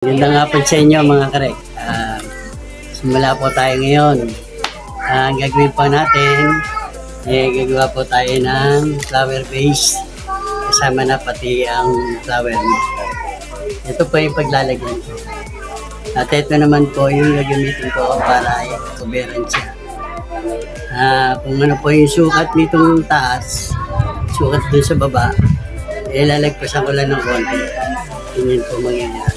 Magandang hapon sa inyo mga karek. Simula po tayo ngayon. Ang gagawin po natin, gagawa po tayo ng flower base. Kasama na pati ang flower mix. Ito po yung paglalagyan ko. At ito naman po yung gagamitin ko para i-coveran siya. Kung ano po yung sukat nitong taas, sukat dun sa baba, ilalagpasan ko lang ng konti. Yun po mangyayari.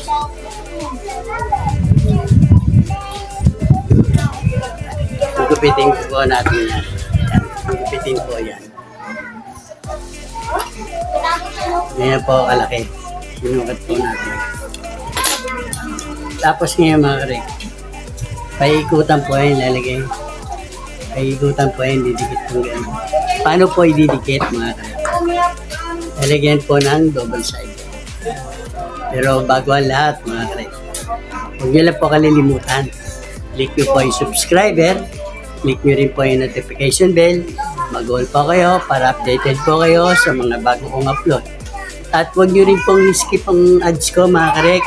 Gugupitin po natin yan. Gugupitin po yan. Ganyan po kalaki. Sinukat po natin. Tapos ngayon mga karek, paikutan po yan lalagay. Paikutan po yan, didikit po yan. Paano po ididikit mga karek? Lalagyan po ng double side. Pero bago ang lahat mga karek, huwag nyo lang po kalilimutan. Click nyo po yung subscriber. Click nyo rin po yung notification bell. Mag-all po kayo para updated po kayo sa mga bago kong upload. At huwag nyo rin pong skip ang ads ko mga karek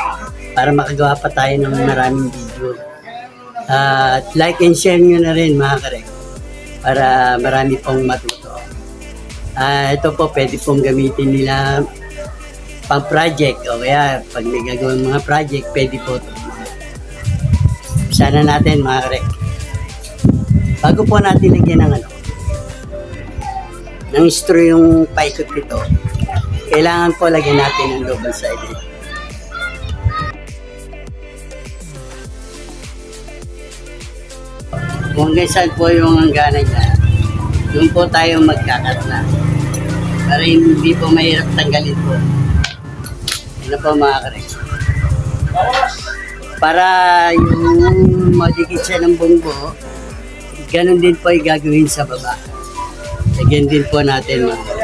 para makagawa pa tayo ng maraming video. At like and share nyo na rin mga karek para marami pong matuto. Ito po pwede pong gamitin nila pang project o kaya pag may gagawin mga project pwede po ito. Sana natin mga karek. Bago po natin lagyan ng ng straw yung paikot nito, kailangan po lagyan natin ng double sided. Kung saan po yung hangganan niya, doon po tayo magkakat na. Para hindi po mahirap tanggalin po. Ano po mga karek. Para yung madikit siya ng bunggo, ganun din po ay gagawin sa baba. Lagyan din po natin mga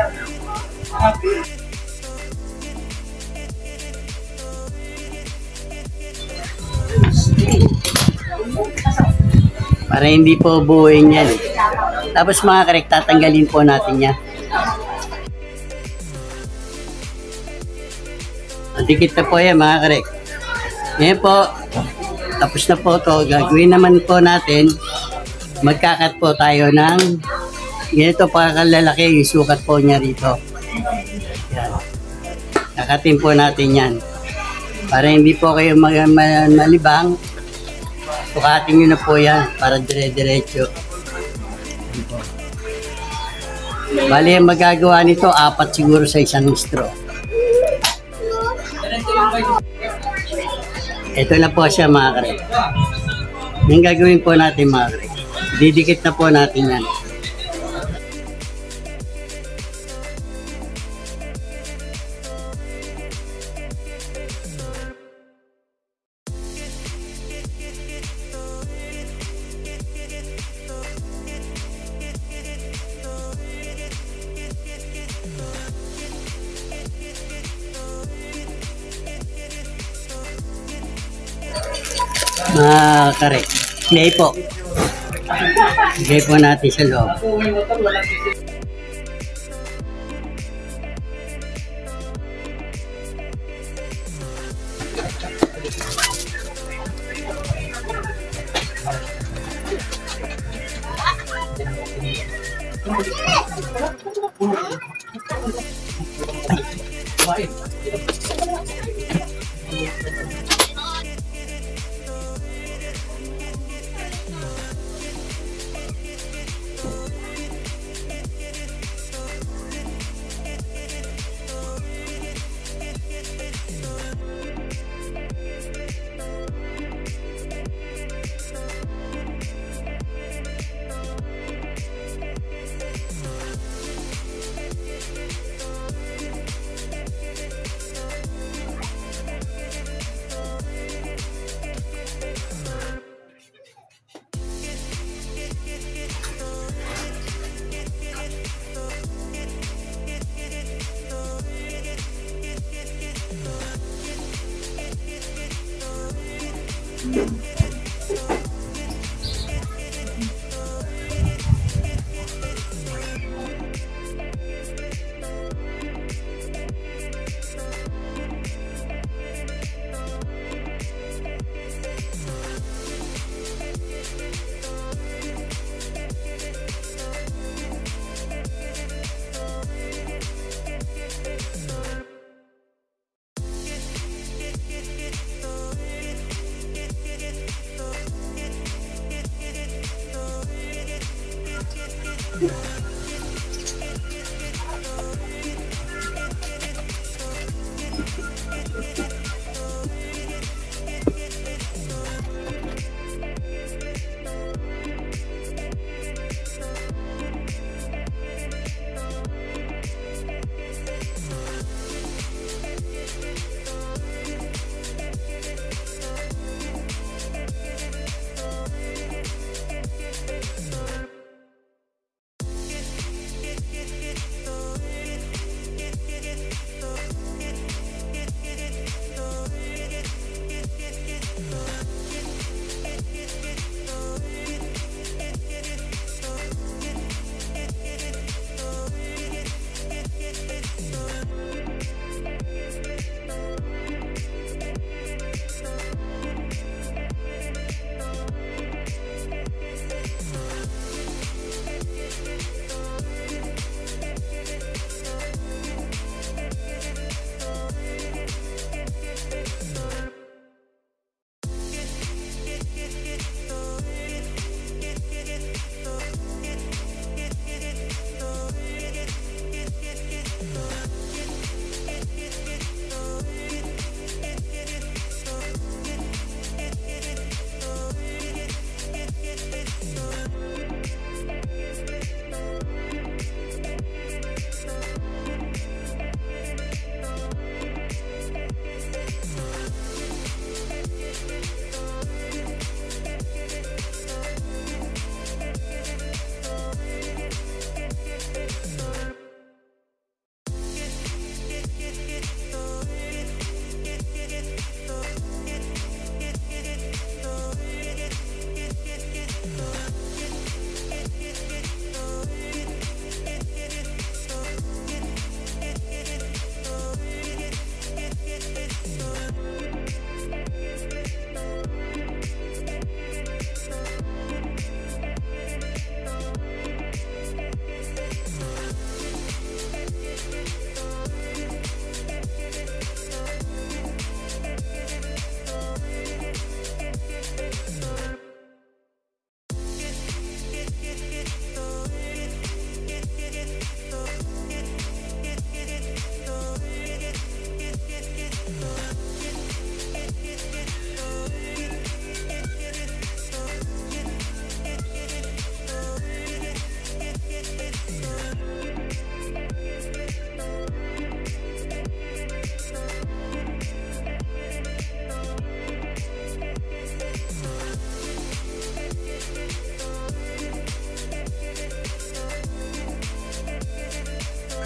para hindi po buuin yan. Tapos mga karek, tatanggalin po natin yan. Dikit na po yan mga karek. Ngayon po, tapos na po ito. Gagawin naman po natin, magkakat po tayo ng ganito pagkakalaki yung sukat po niya rito. Yan. Kakatin po natin yan. Para hindi po kayo malibang, sukatin nyo na po yan para dire-diretso. Bali, ang magagawa nito, 4 siguro sa isang straw. Ito na po siya mga karek. Yung gagawin po natin mga karek, didikit na po natin yan. Mga karek, play po. Play po natin sa loob.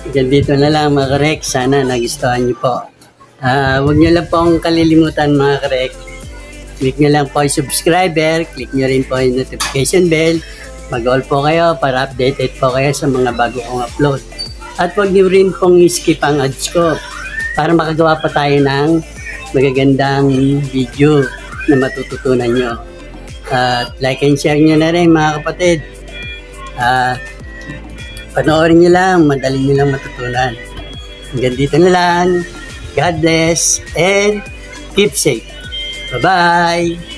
Hanggang dito na lang mga karek. Sana nagustuhan niyo po. Huwag niyo lang pong kalilimutan mga karek. Click niyo lang po yung subscriber. Click niyo rin po yung notification bell. Mag-all po kayo para updated po kayo sa mga bago kong upload. At huwag niyo rin pong skip ang ads ko para makagawa pa tayo ng magagandang video na matututunan nyo. At like and share nyo na rin mga kapatid. Panoorin nyo lang, madali nyo lang matutunan. Hanggang dito na lang. God bless and keep safe. Bye-bye!